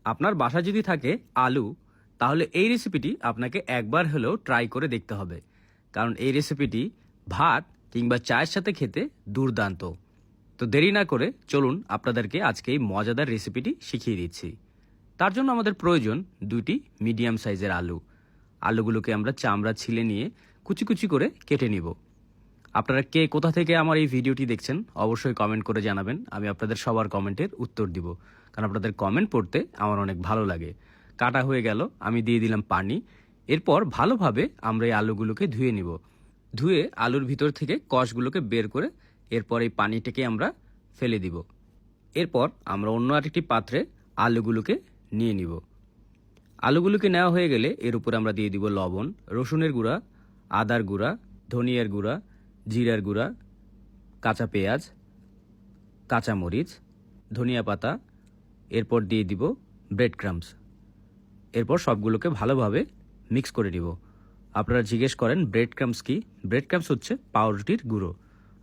আপনার বাসায় যদি থাকে আলু, তাহলে এই রেসিপিটি আপনাকে একবার হলেও ট্রাই করে দেখতে হবে। কারণ এই রেসিপিটি ভাত কিংবা চায়ের সাথে খেতে দুর্দান্ত। তো দেরি না করে চলুন আপনাদেরকে আজকে এই মজাদার রেসিপিটি শিখিয়ে দিচ্ছি। তার জন্য আমাদের প্রয়োজন 2টি মিডিয়াম সাইজের আলু। আলুগুলোকে আমরা চামড়া ছিলে নিয়ে কুচি কুচি করে কেটে নিব। আপনারা কে কোথা থেকে আমার এই ভিডিওটি দেখছেন অবশ্যই কমেন্ট করে জানাবেন। আমি আপনাদের সবার কমেন্টের উত্তর দিব, কারণ আপনাদের কমেন্ট পড়তে আমার অনেক ভালো লাগে। কাটা হয়ে গেল, আমি দিয়ে দিলাম পানি। এরপর ভালোভাবে আমরা এই আলুগুলোকে ধুয়ে নিব। ধুয়ে আলুর ভিতর থেকে কষগুলোকে বের করে এরপর এই পানিটাকে আমরা ফেলে দিব। এরপর আমরা অন্য আরেকটি পাত্রে আলুগুলোকে নিয়ে নিব। আলুগুলোকে নেওয়া হয়ে গেলে এর উপর আমরা দিয়ে দিব লবণ, রসুনের গুঁড়া, আদার গুঁড়া, ধনিয়ার গুঁড়া, জিরার গুঁড়া, কাঁচা পেঁয়াজ, কাঁচা মরিচ, ধনিয়া পাতা, এরপর দিয়ে দিব ব্রেড ক্রাম্বস। এরপর সবগুলোকে ভালোভাবে মিক্স করে নিব। আপনারা জিজ্ঞেস করেন ব্রেড ক্রাম্বস কি? ব্রেড ক্রাম্বস হচ্ছে পাউরুটির গুঁড়ো।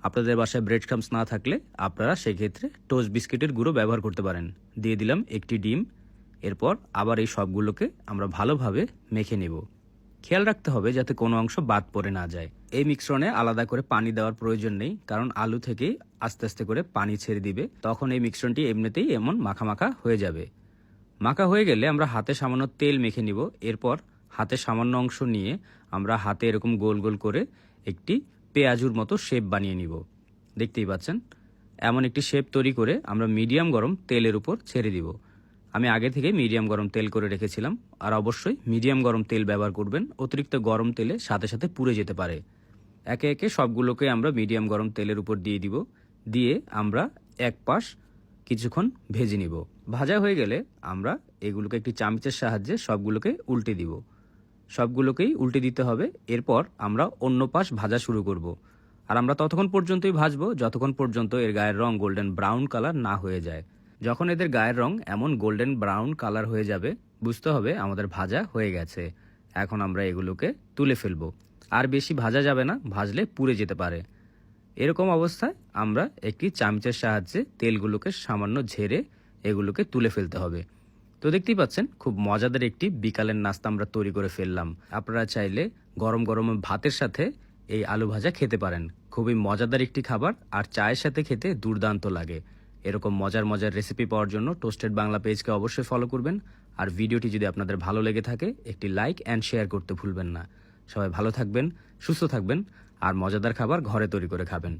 আপনাদের বাসায় ব্রেড ক্রাম্বস না থাকলে আপনারা সেক্ষেত্রে টোস্ট বিস্কিটের গুঁড়ো ব্যবহার করতে পারেন। দিয়ে দিলাম একটি ডিম। এরপর আবার এই সবগুলোকে আমরা ভালোভাবে মেখে নেব। খেয়াল রাখতে হবে যাতে কোনো অংশ বাদ পড়ে না যায়। এই মিশ্রণে আলাদা করে পানি দেওয়ার প্রয়োজন নেই, কারণ আলু থেকেই আস্তে আস্তে করে পানি ছেড়ে দিবে। তখন এই মিশ্রণটি এমনিতেই এমন মাখা মাখা হয়ে যাবে। মাখা হয়ে গেলে আমরা হাতে সামান্য তেল মেখে নিব। এরপর হাতে সামান্য অংশ নিয়ে আমরা হাতে এরকম গোল গোল করে একটি পেঁয়াজুর মতো শেপ বানিয়ে নিব। দেখতেই পাচ্ছেন, এমন একটি শেপ তৈরি করে আমরা মিডিয়াম গরম তেলের উপর ছেড়ে দিব। আমি আগে থেকে মিডিয়াম গরম তেল করে রেখেছিলাম, আর অবশ্যই মিডিয়াম গরম তেল ব্যবহার করবেন। অতিরিক্ত গরম তেলে সাথে সাথে পুড়ে যেতে পারে। একে একে সবগুলোকে আমরা মিডিয়াম গরম তেলের উপর দিয়ে দিব। দিয়ে আমরা এক পাশ কিছুক্ষণ ভেজে নিব। ভাজা হয়ে গেলে আমরা এগুলোকে একটি চামচের সাহায্যে সবগুলোকে উল্টে দিব। সবগুলোকেই উল্টে দিতে হবে। এরপর আমরা অন্য পাশ ভাজা শুরু করব। আর আমরা ততক্ষণ পর্যন্তই ভাজবো যতক্ষণ পর্যন্ত এর গায়ের রং গোল্ডেন ব্রাউন কালার না হয়ে যায়। যখন এদের গায়ের রং এমন গোল্ডেন ব্রাউন কালার হয়ে যাবে, বুঝতে হবে আমাদের ভাজা হয়ে গেছে। এখন আমরা এগুলোকে তুলে ফেলবো। আর বেশি ভাজা যাবে না, ভাজলে পুড়ে যেতে পারে। এরকম অবস্থায় আমরা একটি চামচের সাহায্যে তেলগুলোকে সামান্য ঝেড়ে এগুলোকে তুলে ফেলতে হবে। তো দেখতেই পাচ্ছেন, খুব মজাদার একটি বিকালের নাস্তা আমরা তৈরি করে ফেললাম। আপনারা চাইলে গরম গরম ভাতের সাথে এই আলু ভাজা খেতে পারেন। খুবই মজাদার একটি খাবার, আর চায়ের সাথে খেতে দুর্দান্ত লাগে। এরকম মজার মজার রেসিপি পাওয়ার জন্য টোস্টেড বাংলা পেজকে অবশ্যই ফলো করবেন। আর ভিডিওটি যদি আপনাদের ভালো লেগে থাকে একটি লাইক অ্যান্ড শেয়ার করতে ভুলবেন না। সবাই ভালো থাকবেন, সুস্থ থাকবেন, আর মজাদার খাবার ঘরে তৈরি করে খাবেন।